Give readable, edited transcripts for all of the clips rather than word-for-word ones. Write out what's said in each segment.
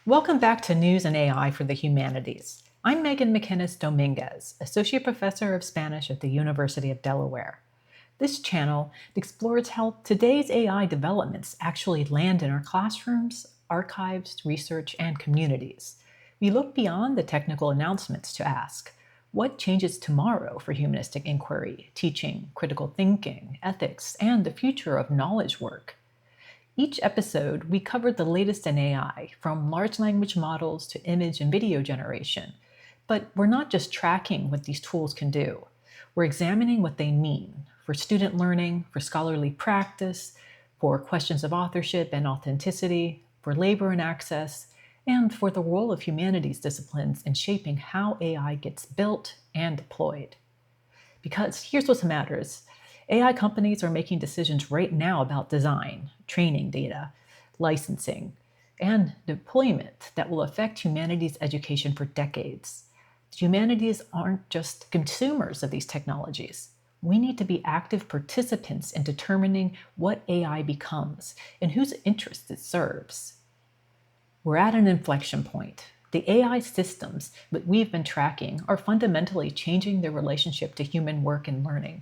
Welcome back to News and AI for the Humanities. I'm Megan McInnes Dominguez, Associate Professor of Spanish at the University of Delaware. This channel explores how today's AI developments actually land in our classrooms, archives, research, and communities. We look beyond the technical announcements to ask, what changes tomorrow for humanistic inquiry, teaching, critical thinking, ethics, and the future of knowledge work? Each episode, we covered the latest in AI, from large language models to image and video generation. But we're not just tracking what these tools can do. We're examining what they mean for student learning, for scholarly practice, for questions of authorship and authenticity, for labor and access, and for the role of humanities disciplines in shaping how AI gets built and deployed. Because here's what matters. AI companies are making decisions right now about design, training data, licensing, and deployment that will affect humanities education for decades. Humanities aren't just consumers of these technologies. We need to be active participants in determining what AI becomes and whose interests it serves. We're at an inflection point. The AI systems that we've been tracking are fundamentally changing their relationship to human work and learning.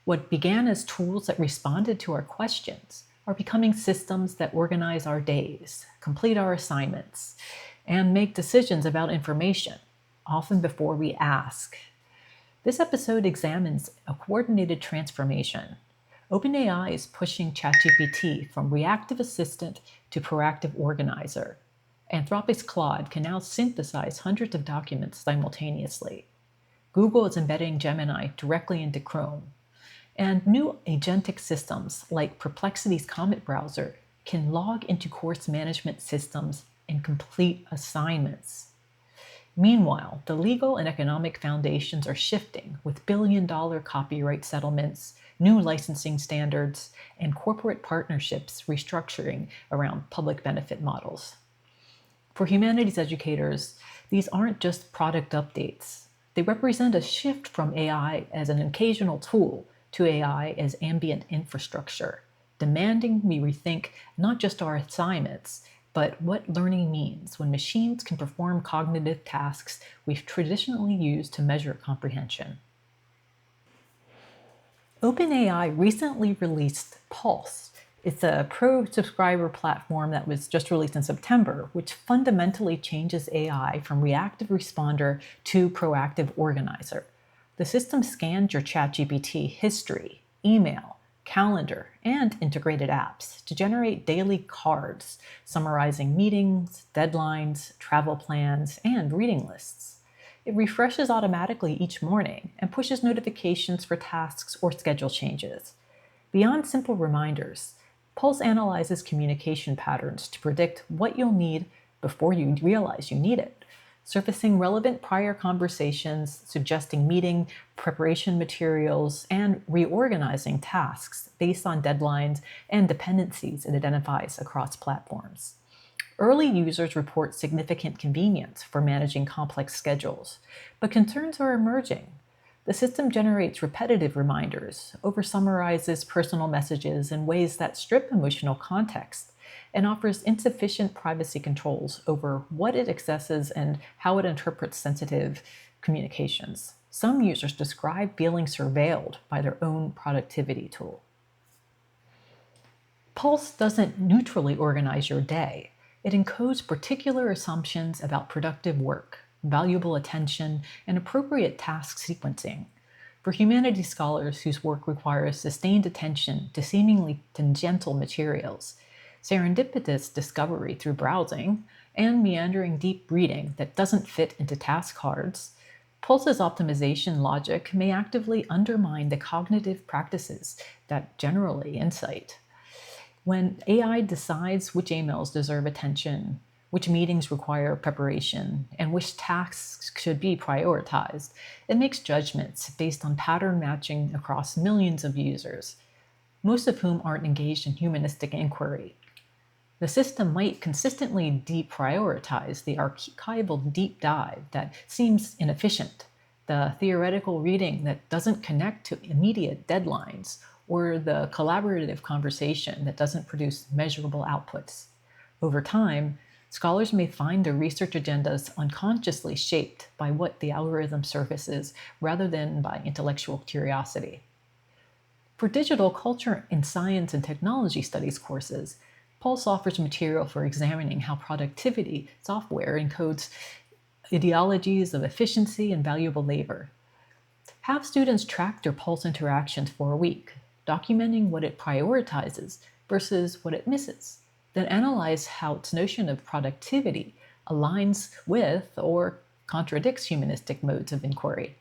What began as tools that responded to our questions are becoming systems that organize our days, complete our assignments, and make decisions about information, often before we ask. This episode examines a coordinated transformation. OpenAI is pushing ChatGPT from reactive assistant to proactive organizer. Anthropic's Claude can now synthesize hundreds of documents simultaneously. Google is embedding Gemini directly into Chrome. And new agentic systems like Perplexity's Comet browser can log into course management systems and complete assignments. Meanwhile, the legal and economic foundations are shifting with billion-dollar copyright settlements, new licensing standards, and corporate partnerships restructuring around public benefit models. For humanities educators, these aren't just product updates. They represent a shift from AI as an occasional tool to AI as ambient infrastructure, demanding we rethink not just our assignments, but what learning means when machines can perform cognitive tasks we've traditionally used to measure comprehension. OpenAI recently released Pulse. It's a pro-subscriber platform that was just released in September, which fundamentally changes AI from reactive responder to proactive organizer. The system scans your ChatGPT history, email, calendar, and integrated apps to generate daily cards summarizing meetings, deadlines, travel plans, and reading lists. It refreshes automatically each morning and pushes notifications for tasks or schedule changes. Beyond simple reminders, Pulse analyzes communication patterns to predict what you'll need before you realize you need it, surfacing relevant prior conversations, suggesting meeting preparation materials, and reorganizing tasks based on deadlines and dependencies it identifies across platforms. Early users report significant convenience for managing complex schedules, but concerns are emerging. The system generates repetitive reminders, over-summarizes personal messages in ways that strip emotional context, and offers insufficient privacy controls over what it accesses and how it interprets sensitive communications. Some users describe feeling surveilled by their own productivity tool. Pulse doesn't neutrally organize your day. It encodes particular assumptions about productive work, valuable attention, and appropriate task sequencing. For humanities scholars whose work requires sustained attention to seemingly tangential materials, serendipitous discovery through browsing, and meandering deep reading that doesn't fit into task cards, Pulse's optimization logic may actively undermine the cognitive practices that generally incite. When AI decides which emails deserve attention, which meetings require preparation, and which tasks should be prioritized, it makes judgments based on pattern matching across millions of users, most of whom aren't engaged in humanistic inquiry. The system might consistently deprioritize the archival deep dive that seems inefficient, the theoretical reading that doesn't connect to immediate deadlines, or the collaborative conversation that doesn't produce measurable outputs. Over time, Scholars may find their research agendas unconsciously shaped by what the algorithm surfaces rather than by intellectual curiosity. For digital culture and science and technology studies courses, Pulse offers material for examining how productivity software encodes ideologies of efficiency and valuable labor. Have students track their Pulse interactions for a week, documenting what it prioritizes versus what it misses. Then analyze how its notion of productivity aligns with or contradicts humanistic modes of inquiry.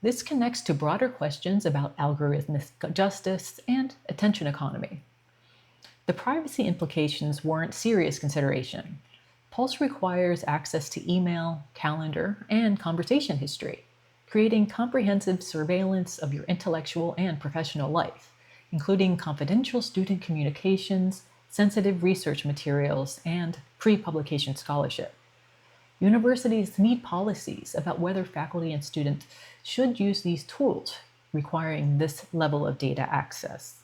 This connects to broader questions about algorithmic justice and attention economy. The privacy implications warrant serious consideration. Pulse requires access to email, calendar, and conversation history, creating comprehensive surveillance of your intellectual and professional life, including confidential student communications, sensitive research materials, and pre-publication scholarship. Universities need policies about whether faculty and students should use these tools, requiring this level of data access.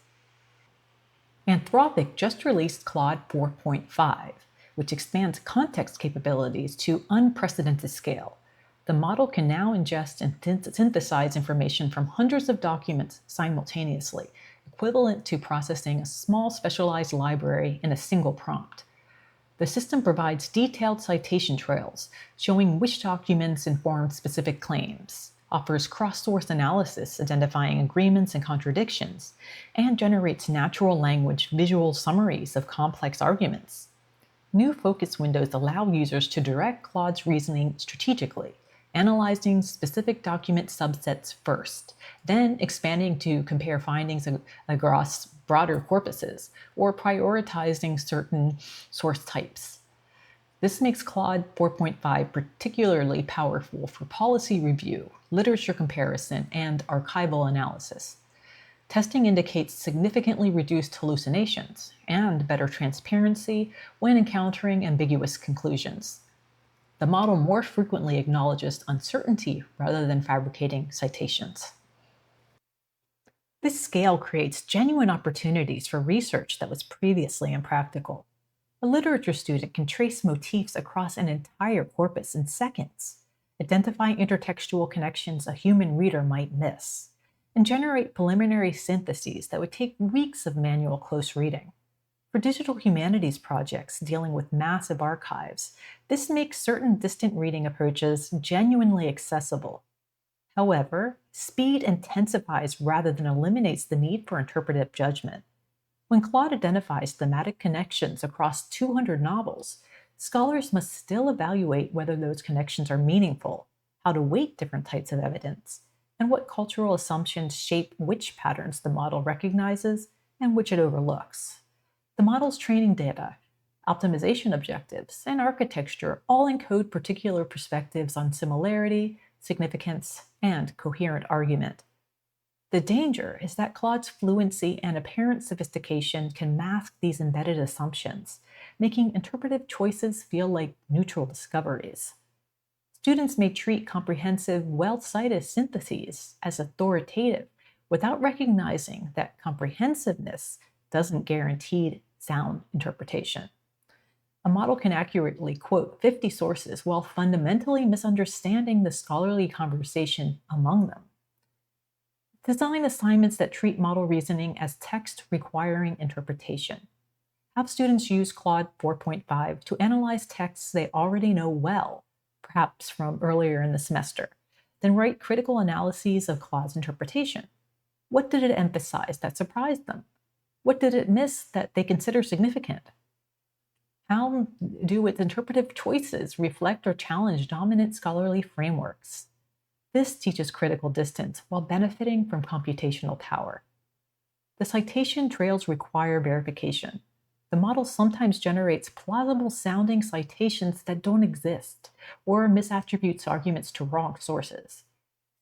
Anthropic just released Claude 4.5, which expands context capabilities to unprecedented scale. The model can now ingest and synthesize information from hundreds of documents simultaneously, equivalent to processing a small specialized library in a single prompt. The system provides detailed citation trails showing which documents inform specific claims, offers cross-source analysis identifying agreements and contradictions, and generates natural language visual summaries of complex arguments. New focus windows allow users to direct Claude's reasoning strategically, analyzing specific document subsets first, then expanding to compare findings across broader corpuses, or prioritizing certain source types. This makes Claude 4.5 particularly powerful for policy review, literature comparison, and archival analysis. Testing indicates significantly reduced hallucinations and better transparency when encountering ambiguous conclusions. The model more frequently acknowledges uncertainty rather than fabricating citations. This scale creates genuine opportunities for research that was previously impractical. A literature student can trace motifs across an entire corpus in seconds, identify intertextual connections a human reader might miss, and generate preliminary syntheses that would take weeks of manual close reading. For digital humanities projects dealing with massive archives, this makes certain distant reading approaches genuinely accessible. However, speed intensifies rather than eliminates the need for interpretive judgment. When Claude identifies thematic connections across 200 novels, scholars must still evaluate whether those connections are meaningful, how to weight different types of evidence, and what cultural assumptions shape which patterns the model recognizes and which it overlooks. The model's training data, optimization objectives, and architecture all encode particular perspectives on similarity, significance, and coherent argument. The danger is that Claude's fluency and apparent sophistication can mask these embedded assumptions, making interpretive choices feel like neutral discoveries. Students may treat comprehensive, well-cited syntheses as authoritative without recognizing that comprehensiveness doesn't guarantee sound interpretation. A model can accurately quote 50 sources while fundamentally misunderstanding the scholarly conversation among them. Design assignments that treat model reasoning as text requiring interpretation. Have students use Claude 4.5 to analyze texts they already know well, perhaps from earlier in the semester, then write critical analyses of Claude's interpretation. What did it emphasize that surprised them? What did it miss that they consider significant? How do its interpretive choices reflect or challenge dominant scholarly frameworks? This teaches critical distance while benefiting from computational power. The citation trails require verification. The model sometimes generates plausible-sounding citations that don't exist, or misattributes arguments to wrong sources.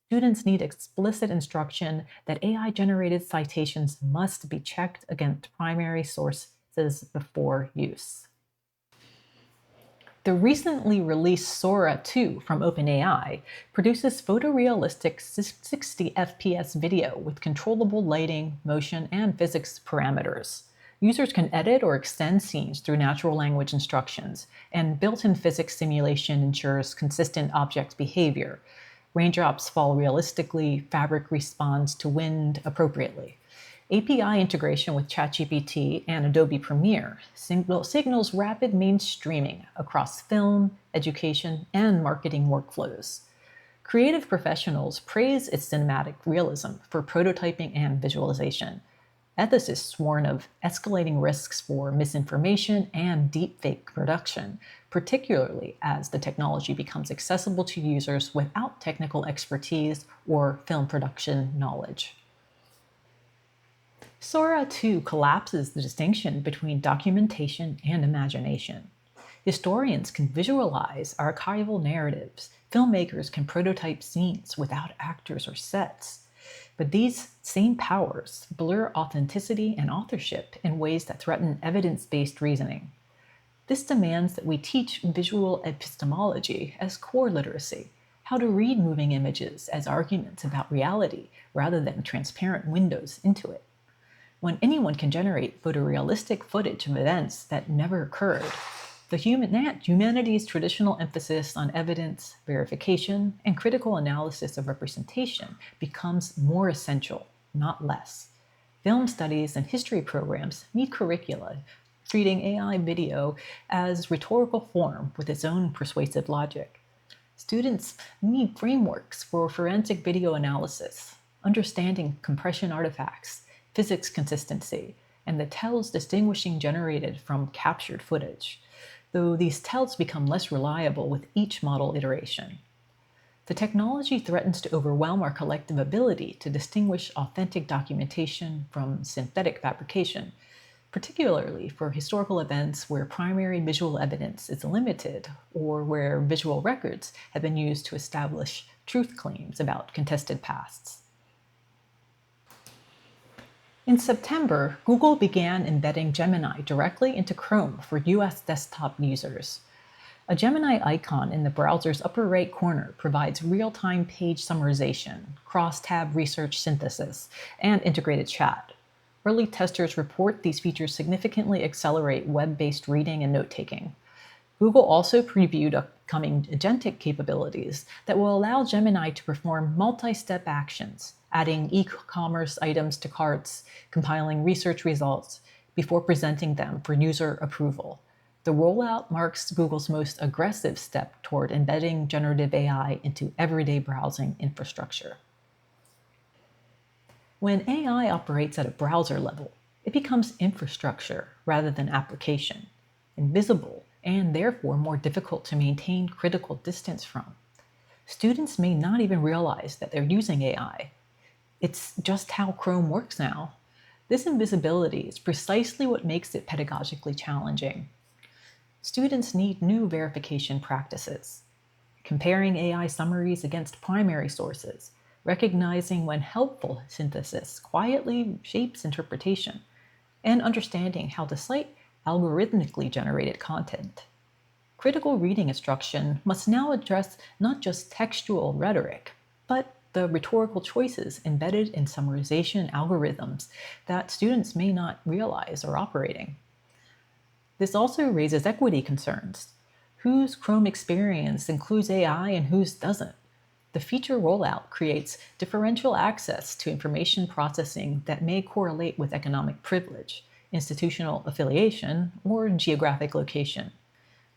Students need explicit instruction that AI-generated citations must be checked against primary sources before use. The recently released Sora 2 from OpenAI produces photorealistic 60 FPS video with controllable lighting, motion, and physics parameters. Users can edit or extend scenes through natural language instructions, and built-in physics simulation ensures consistent object behavior. Raindrops fall realistically, fabric responds to wind appropriately. API integration with ChatGPT and Adobe Premiere signals rapid mainstreaming across film, education, and marketing workflows. Creative professionals praise its cinematic realism for prototyping and visualization. Ethicists warn of escalating risks for misinformation and deepfake production, particularly as the technology becomes accessible to users without technical expertise or film production knowledge. Sora, too, collapses the distinction between documentation and imagination. Historians can visualize archival narratives. Filmmakers can prototype scenes without actors or sets. But these same powers blur authenticity and authorship in ways that threaten evidence-based reasoning. This demands that we teach visual epistemology as core literacy, how to read moving images as arguments about reality rather than transparent windows into it. When anyone can generate photorealistic footage of events that never occurred, the humanities' traditional emphasis on evidence, verification, and critical analysis of representation becomes more essential, not less. Film studies and history programs need curricula treating AI video as rhetorical form with its own persuasive logic. Students need frameworks for forensic video analysis, understanding compression artifacts, physics consistency, and the tells distinguishing generated from captured footage, though these tells become less reliable with each model iteration. The technology threatens to overwhelm our collective ability to distinguish authentic documentation from synthetic fabrication, particularly for historical events where primary visual evidence is limited or where visual records have been used to establish truth claims about contested pasts. In September, Google began embedding Gemini directly into Chrome for US desktop users. A Gemini icon in the browser's upper right corner provides real-time page summarization, cross-tab research synthesis, and integrated chat. Early testers report these features significantly accelerate web-based reading and note-taking. Google also previewed upcoming agentic capabilities that will allow Gemini to perform multi-step actions, adding e-commerce items to carts, compiling research results, before presenting them for user approval. The rollout marks Google's most aggressive step toward embedding generative AI into everyday browsing infrastructure. When AI operates at a browser level, it becomes infrastructure rather than application, invisible and therefore more difficult to maintain critical distance from. Students may not even realize that they're using AI. It's just how Chrome works now. This invisibility is precisely what makes it pedagogically challenging. Students need new verification practices, comparing AI summaries against primary sources, recognizing when helpful synthesis quietly shapes interpretation, and understanding how to cite algorithmically generated content. Critical reading instruction must now address not just textual rhetoric, but the rhetorical choices embedded in summarization algorithms that students may not realize are operating. This also raises equity concerns. Whose Chrome experience includes AI and whose doesn't? The feature rollout creates differential access to information processing that may correlate with economic privilege, institutional affiliation, or geographic location.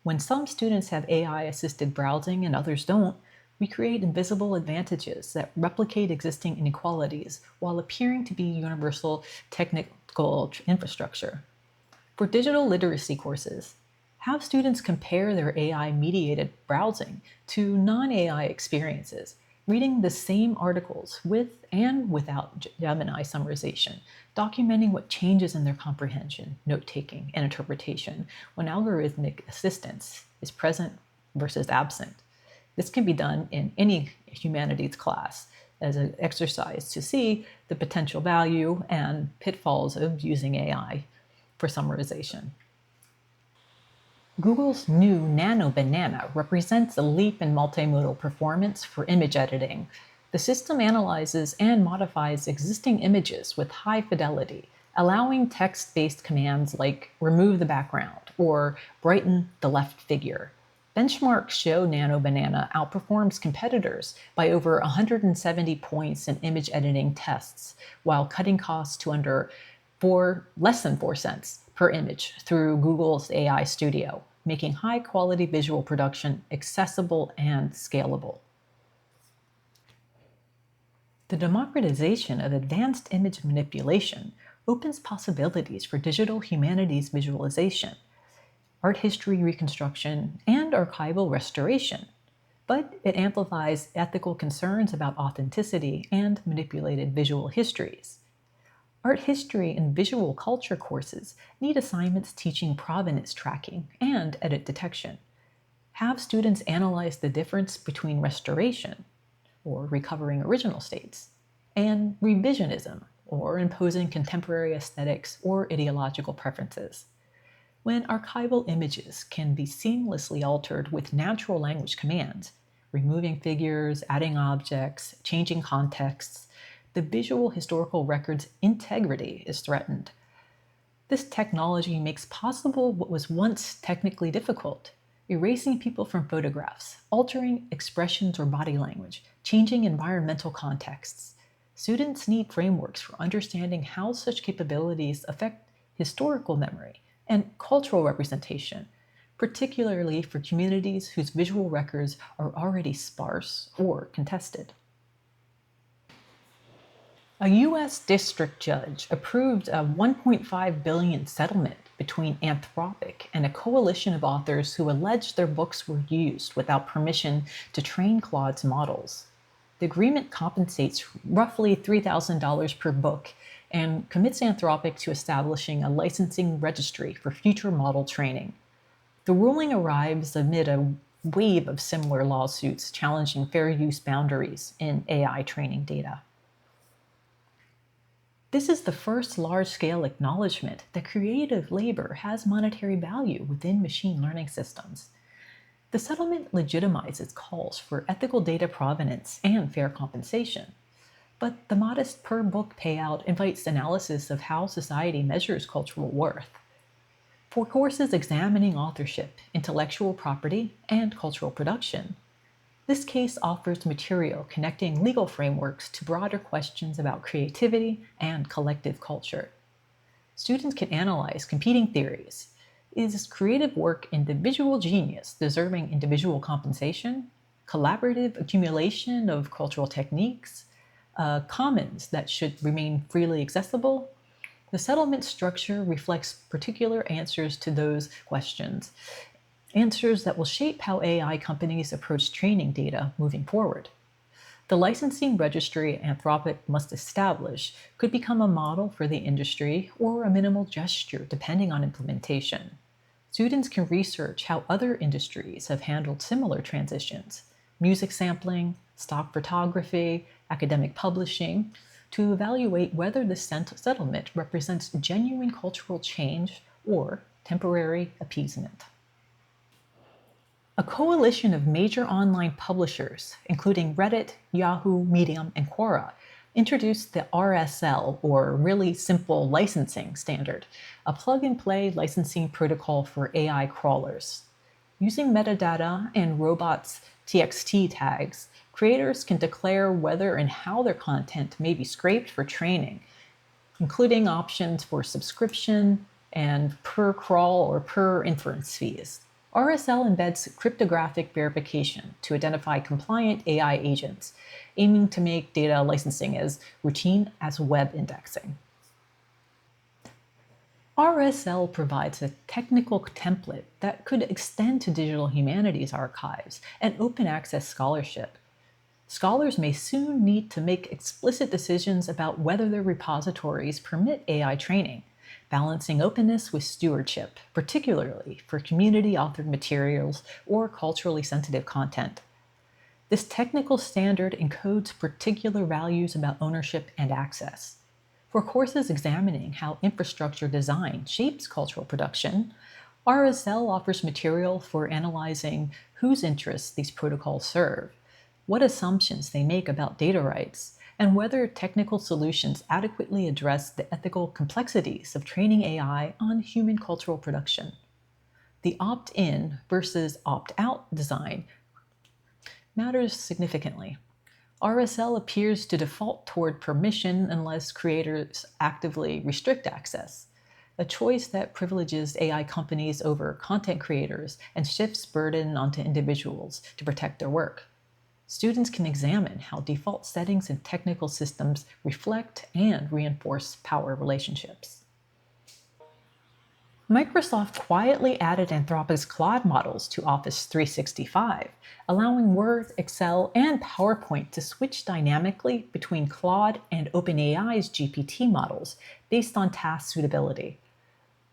When some students have AI-assisted browsing and others don't, we create invisible advantages that replicate existing inequalities while appearing to be universal technical infrastructure. For digital literacy courses, have students compare their AI-mediated browsing to non-AI experiences, reading the same articles with and without Gemini summarization, documenting what changes in their comprehension, note-taking, and interpretation when algorithmic assistance is present versus absent. This can be done in any humanities class as an exercise to see the potential value and pitfalls of using AI for summarization. Google's new Nano Banana represents a leap in multimodal performance for image editing. The system analyzes and modifies existing images with high fidelity, allowing text-based commands like remove the background or brighten the left figure. Benchmarks show Nano Banana outperforms competitors by over 170 points in image editing tests, while cutting costs to less than 4 cents per image through Google's AI Studio, making high-quality visual production accessible and scalable. The democratization of advanced image manipulation opens possibilities for digital humanities visualization, art history reconstruction, and archival restoration, but it amplifies ethical concerns about authenticity and manipulated visual histories. Art history and visual culture courses need assignments teaching provenance tracking and edit detection. Have students analyze the difference between restoration, or recovering original states, and revisionism, or imposing contemporary aesthetics or ideological preferences. When archival images can be seamlessly altered with natural language commands, removing figures, adding objects, changing contexts, the visual historical record's integrity is threatened. This technology makes possible what was once technically difficult: erasing people from photographs, altering expressions or body language, changing environmental contexts. Students need frameworks for understanding how such capabilities affect historical memory and cultural representation, particularly for communities whose visual records are already sparse or contested. A U.S. district judge approved a $1.5 billion settlement between Anthropic and a coalition of authors who alleged their books were used without permission to train Claude's models. The agreement compensates roughly $3,000 per book and commits Anthropic to establishing a licensing registry for future model training. The ruling arrives amid a wave of similar lawsuits challenging fair use boundaries in AI training data. This is the first large-scale acknowledgement that creative labor has monetary value within machine learning systems. The settlement legitimizes calls for ethical data provenance and fair compensation, but the modest per-book payout invites analysis of how society measures cultural worth. For courses examining authorship, intellectual property, and cultural production, this case offers material connecting legal frameworks to broader questions about creativity and collective culture. Students can analyze competing theories. Is creative work individual genius deserving individual compensation? Collaborative accumulation of cultural techniques? Commons that should remain freely accessible? The settlement structure reflects particular answers to those questions, answers that will shape how AI companies approach training data moving forward. The licensing registry Anthropic must establish could become a model for the industry or a minimal gesture depending on implementation. Students can research how other industries have handled similar transitions: music sampling, stock photography, academic publishing, to evaluate whether this settlement represents genuine cultural change or temporary appeasement. A coalition of major online publishers, including Reddit, Yahoo, Medium, and Quora, introduced the RSL, or Really Simple Licensing Standard, a plug-and-play licensing protocol for AI crawlers. Using metadata and robots' TXT tags, creators can declare whether and how their content may be scraped for training, including options for subscription and per crawl or per inference fees. RSL embeds cryptographic verification to identify compliant AI agents, aiming to make data licensing as routine as web indexing. RSL provides a technical template that could extend to digital humanities archives and open access scholarship. Scholars may soon need to make explicit decisions about whether their repositories permit AI training, balancing openness with stewardship, particularly for community-authored materials or culturally sensitive content. This technical standard encodes particular values about ownership and access. For courses examining how infrastructure design shapes cultural production, RSL offers material for analyzing whose interests these protocols serve, what assumptions they make about data rights, and whether technical solutions adequately address the ethical complexities of training AI on human cultural production. The opt-in versus opt-out design matters significantly. RSL appears to default toward permission unless creators actively restrict access, a choice that privileges AI companies over content creators and shifts burden onto individuals to protect their work. Students can examine how default settings in technical systems reflect and reinforce power relationships. Microsoft quietly added Anthropic's Claude models to Office 365, allowing Word, Excel, and PowerPoint to switch dynamically between Claude and OpenAI's GPT models based on task suitability.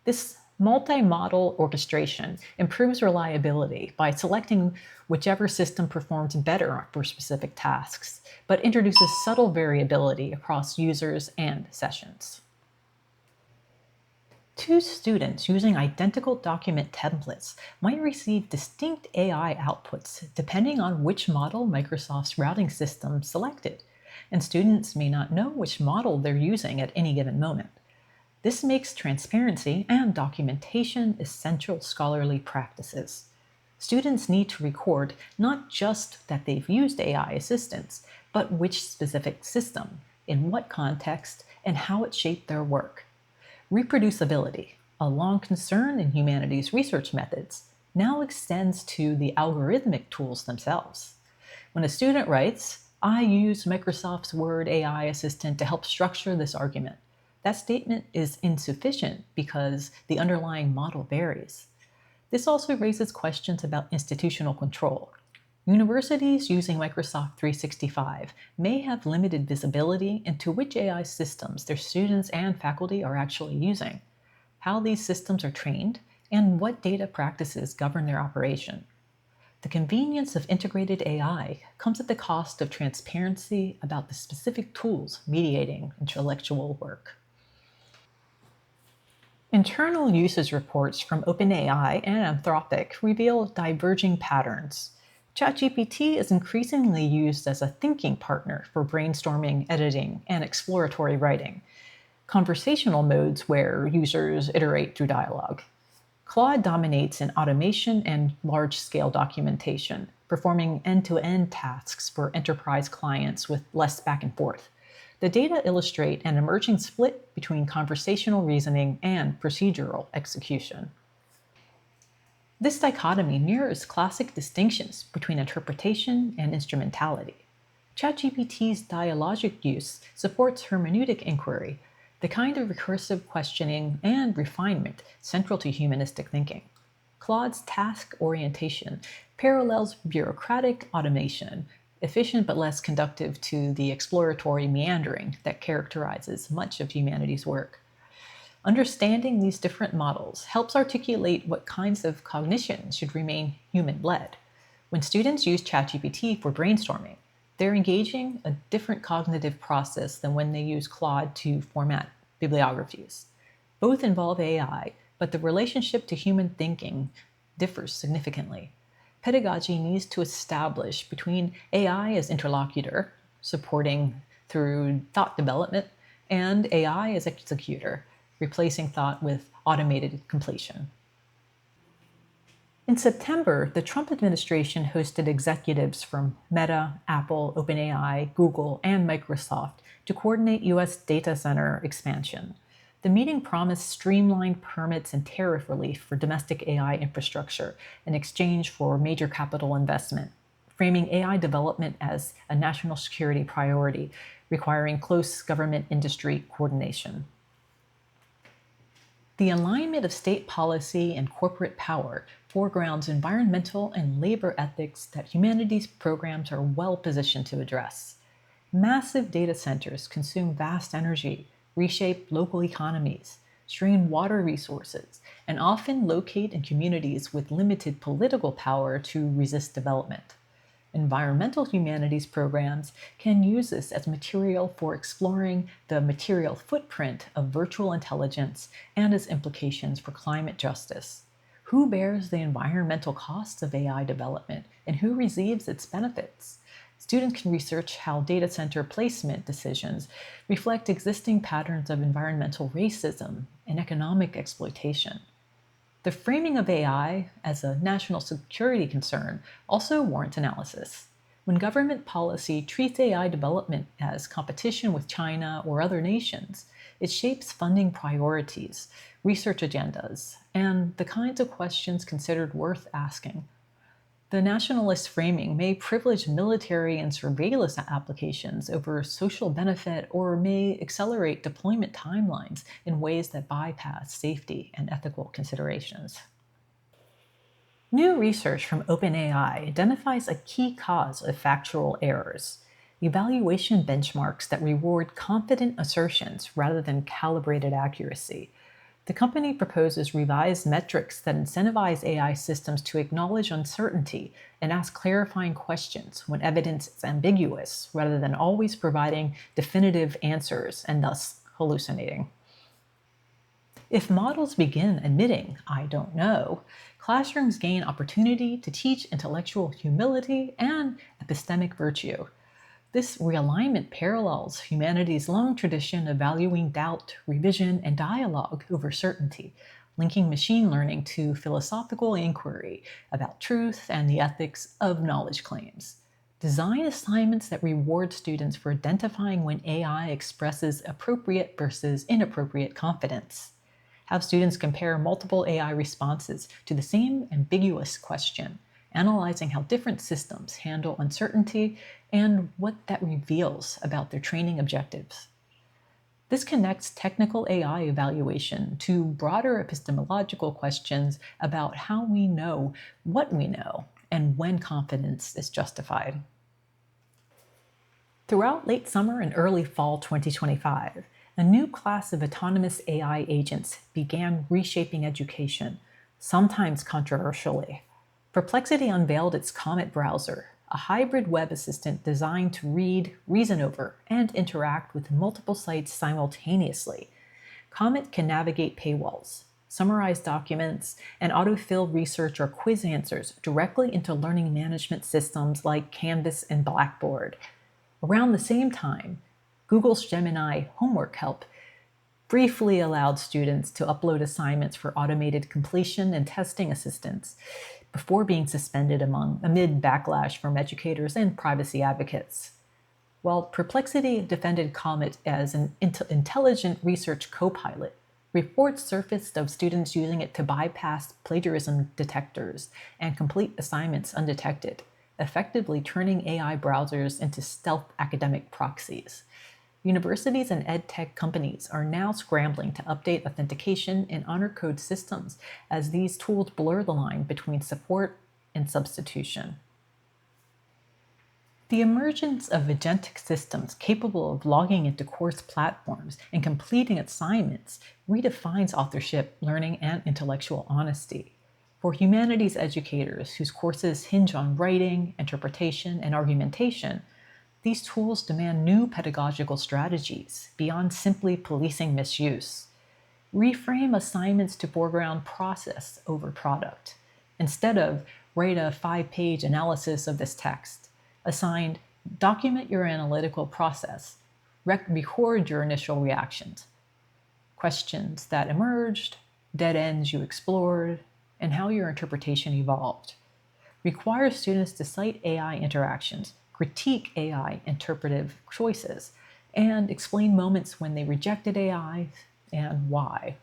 This multi-model orchestration improves reliability by selecting whichever system performs better for specific tasks, but introduces subtle variability across users and sessions. Two students using identical document templates might receive distinct AI outputs depending on which model Microsoft's routing system selected, and students may not know which model they're using at any given moment. This makes transparency and documentation essential scholarly practices. Students need to record not just that they've used AI assistants, but which specific system, in what context, and how it shaped their work. Reproducibility, a long concern in humanities research methods, now extends to the algorithmic tools themselves. When a student writes, "I use Microsoft's Word AI assistant to help structure this argument," that statement is insufficient because the underlying model varies. This also raises questions about institutional control. Universities using Microsoft 365 may have limited visibility into which AI systems their students and faculty are actually using, how these systems are trained, and what data practices govern their operation. The convenience of integrated AI comes at the cost of transparency about the specific tools mediating intellectual work. Internal usage reports from OpenAI and Anthropic reveal diverging patterns. ChatGPT is increasingly used as a thinking partner for brainstorming, editing, and exploratory writing, conversational modes where users iterate through dialogue. Claude dominates in automation and large-scale documentation, performing end-to-end tasks for enterprise clients with less back and forth. The data illustrate an emerging split between conversational reasoning and procedural execution. This dichotomy mirrors classic distinctions between interpretation and instrumentality. ChatGPT's dialogic use supports hermeneutic inquiry, the kind of recursive questioning and refinement central to humanistic thinking. Claude's task orientation parallels bureaucratic automation, efficient but less conducive to the exploratory meandering that characterizes much of humanities' work. Understanding these different models helps articulate what kinds of cognition should remain human-led. When students use ChatGPT for brainstorming, they're engaging a different cognitive process than when they use Claude to format bibliographies. Both involve AI, but the relationship to human thinking differs significantly. Pedagogy needs to establish between AI as interlocutor, supporting through thought development, and AI as executor, replacing thought with automated completion. In September, the Trump administration hosted executives from Meta, Apple, OpenAI, Google, and Microsoft to coordinate U.S. data center expansion. The meeting promised streamlined permits and tariff relief for domestic AI infrastructure in exchange for major capital investment, framing AI development as a national security priority, requiring close government-industry coordination. The alignment of state policy and corporate power foregrounds environmental and labor ethics that humanities programs are well positioned to address. Massive data centers consume vast energy, reshape local economies, strain water resources, and often locate in communities with limited political power to resist development. Environmental humanities programs can use this as material for exploring the material footprint of virtual intelligence and its implications for climate justice. Who bears the environmental costs of AI development and who receives its benefits? Students can research how data center placement decisions reflect existing patterns of environmental racism and economic exploitation. The framing of AI as a national security concern also warrants analysis. When government policy treats AI development as competition with China or other nations, it shapes funding priorities, research agendas, and the kinds of questions considered worth asking. The nationalist framing may privilege military and surveillance applications over social benefit or may accelerate deployment timelines in ways that bypass safety and ethical considerations. New research from OpenAI identifies a key cause of factual errors: evaluation benchmarks that reward confident assertions rather than calibrated accuracy. The company proposes revised metrics that incentivize AI systems to acknowledge uncertainty and ask clarifying questions when evidence is ambiguous, rather than always providing definitive answers and thus hallucinating. If models begin admitting, "I don't know," classrooms gain opportunity to teach intellectual humility and epistemic virtue. This realignment parallels humanity's long tradition of valuing doubt, revision, and dialogue over certainty, linking machine learning to philosophical inquiry about truth and the ethics of knowledge claims. Design assignments that reward students for identifying when AI expresses appropriate versus inappropriate confidence. Have students compare multiple AI responses to the same ambiguous question, analyzing how different systems handle uncertainty and what that reveals about their training objectives. This connects technical AI evaluation to broader epistemological questions about how we know what we know and when confidence is justified. Throughout late summer and early fall 2025, a new class of autonomous AI agents began reshaping education, sometimes controversially. Perplexity unveiled its Comet browser, a hybrid web assistant designed to read, reason over, and interact with multiple sites simultaneously. Comet can navigate paywalls, summarize documents, and autofill research or quiz answers directly into learning management systems like Canvas and Blackboard. Around the same time, Google's Gemini homework help briefly allowed students to upload assignments for automated completion and testing assistance before being suspended amid backlash from educators and privacy advocates. While Perplexity defended Comet as an intelligent research co-pilot, reports surfaced of students using it to bypass plagiarism detectors and complete assignments undetected, effectively turning AI browsers into stealth academic proxies. Universities and edtech companies are now scrambling to update authentication and honor code systems as these tools blur the line between support and substitution. The emergence of agentic systems capable of logging into course platforms and completing assignments redefines authorship, learning, and intellectual honesty. For humanities educators whose courses hinge on writing, interpretation, and argumentation, these tools demand new pedagogical strategies beyond simply policing misuse. Reframe assignments to foreground process over product. Instead of write a 5-page analysis of this text, assigned document your analytical process, record your initial reactions, questions that emerged, dead ends you explored, and how your interpretation evolved. Require students to cite AI interactions, critique AI interpretive choices, and explain moments when they rejected AI and why.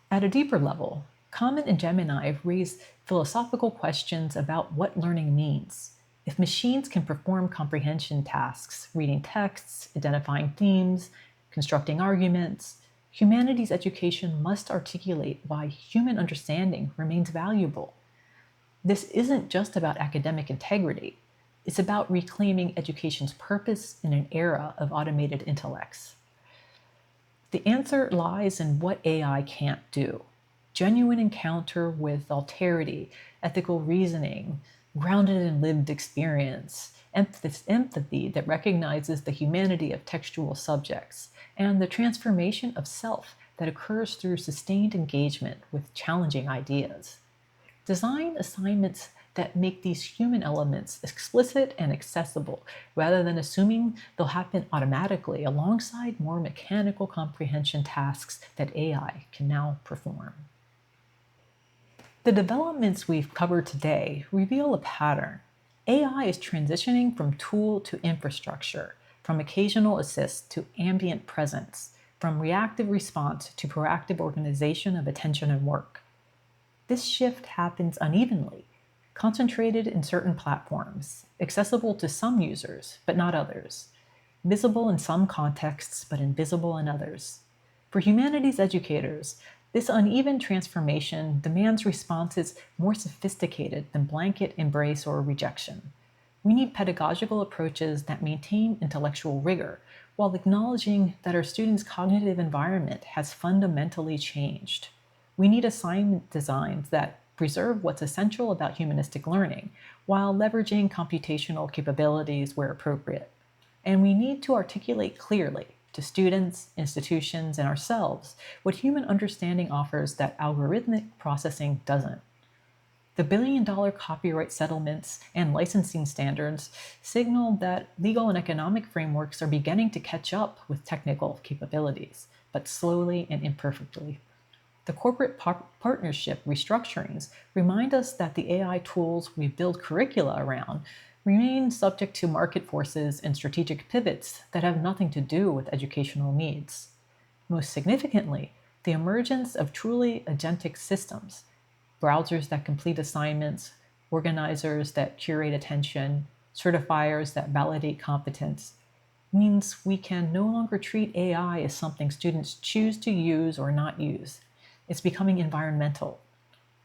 At a deeper level, Comet and Gemini raise philosophical questions about what learning means. If machines can perform comprehension tasks, reading texts, identifying themes, constructing arguments, humanities education must articulate why human understanding remains valuable. This isn't just about academic integrity. It's about reclaiming education's purpose in an era of automated intellects. The answer lies in what AI can't do: genuine encounter with alterity, ethical reasoning, grounded in lived experience, empathy that recognizes the humanity of textual subjects, and the transformation of self that occurs through sustained engagement with challenging ideas. Design assignments that make these human elements explicit and accessible, rather than assuming they'll happen automatically alongside more mechanical comprehension tasks that AI can now perform. The developments we've covered today reveal a pattern. AI is transitioning from tool to infrastructure, from occasional assist to ambient presence, from reactive response to proactive organization of attention and work. This shift happens unevenly, concentrated in certain platforms, accessible to some users, but not others, visible in some contexts, but invisible in others. For humanities educators, this uneven transformation demands responses more sophisticated than blanket embrace or rejection. We need pedagogical approaches that maintain intellectual rigor while acknowledging that our students' cognitive environment has fundamentally changed. We need assignment designs that preserve what's essential about humanistic learning while leveraging computational capabilities where appropriate. And we need to articulate clearly to students, institutions, and ourselves what human understanding offers that algorithmic processing doesn't. The billion-dollar copyright settlements and licensing standards signal that legal and economic frameworks are beginning to catch up with technical capabilities, but slowly and imperfectly. The corporate partnership restructurings remind us that the AI tools we build curricula around remain subject to market forces and strategic pivots that have nothing to do with educational needs. Most significantly, the emergence of truly agentic systems, browsers that complete assignments, organizers that curate attention, certifiers that validate competence, means we can no longer treat AI as something students choose to use or not use. It's becoming environmental.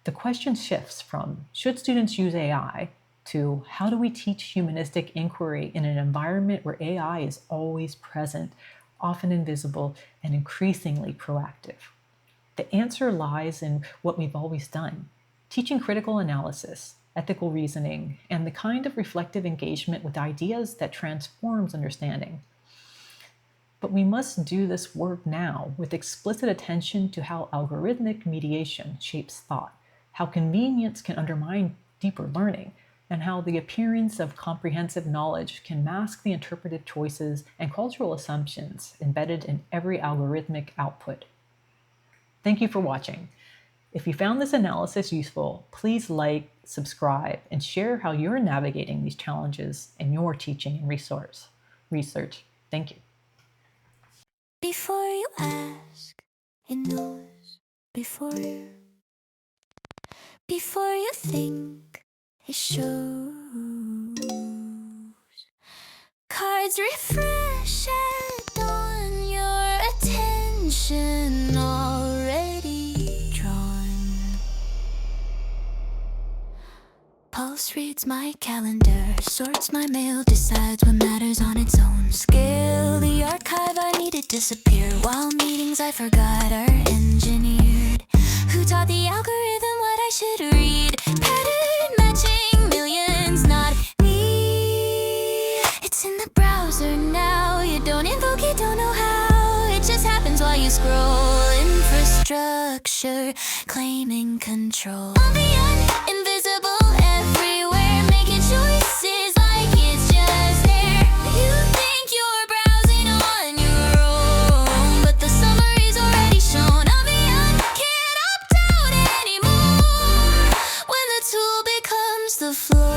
The question shifts from, should students use AI, to how do we teach humanistic inquiry in an environment where AI is always present, often invisible, and increasingly proactive? The answer lies in what we've always done, teaching critical analysis, ethical reasoning, and the kind of reflective engagement with ideas that transforms understanding. But we must do this work now with explicit attention to how algorithmic mediation shapes thought, how convenience can undermine deeper learning, and how the appearance of comprehensive knowledge can mask the interpretive choices and cultural assumptions embedded in every algorithmic output. Thank you for watching. If you found this analysis useful, please like, subscribe, and share how you're navigating these challenges in your teaching and research. Thank you. Before you ask, it knows. Before you think, it shows. Cards refresh and on your attention already drawn. Pulse reads my calendar, sorts my mail, decides what matters on its own scale. The archive I needed disappear, while meetings I forgot are engineered. Who taught the algorithm what I should read? Pattern matching millions, not me. It's in the browser now, you don't invoke it, don't know how. It just happens while you scroll. Infrastructure claiming control. On the invisible everywhere, making choices like it's just there. You think you're browsing on your own, but the summary's already shown. Can't opt out anymore when the tool becomes the floor.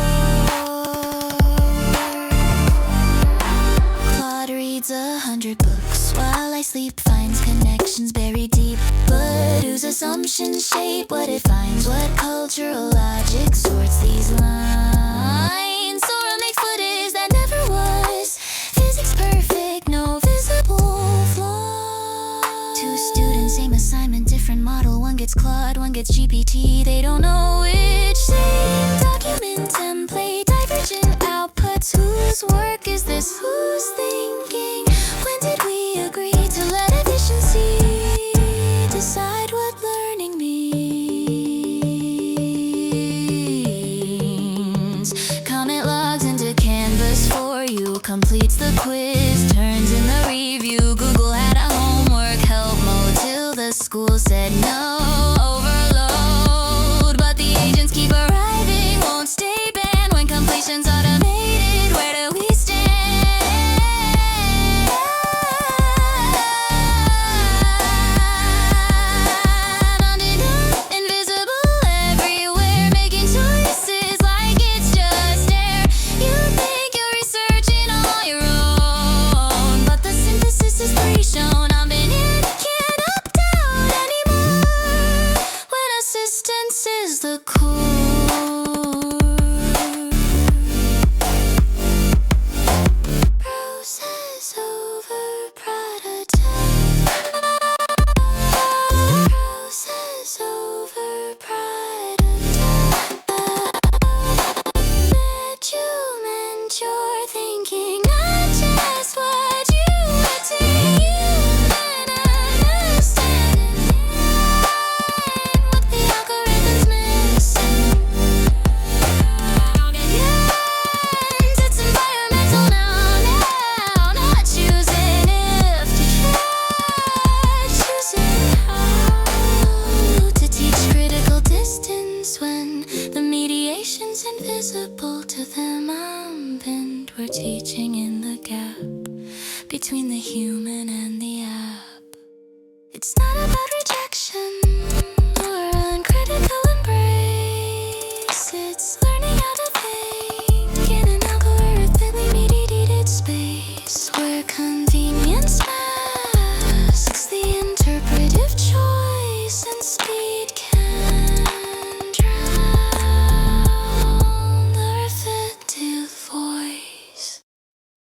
Claude reads 100 books while I sleep, finds connections buried deep. But whose assumptions shape what it finds? What cultural logic sorts these lines? Sora makes what is that never was. Physics perfect, no visible flaw. Two students, same assignment, different model. One gets Claude, one gets GPT. They don't know which. Same document template, divergent outputs. Whose work is this? Who's thinking? When did we agree to let efficiency decide what learning means? Comment logs into Canvas for you, completes the quiz, turns in the review. Google had a homework help mode till the school said no. Overload, but the agents keep arriving, won't stay. invisible to them. I'm pinned. We're teaching in the gap between the human and the app. It's not about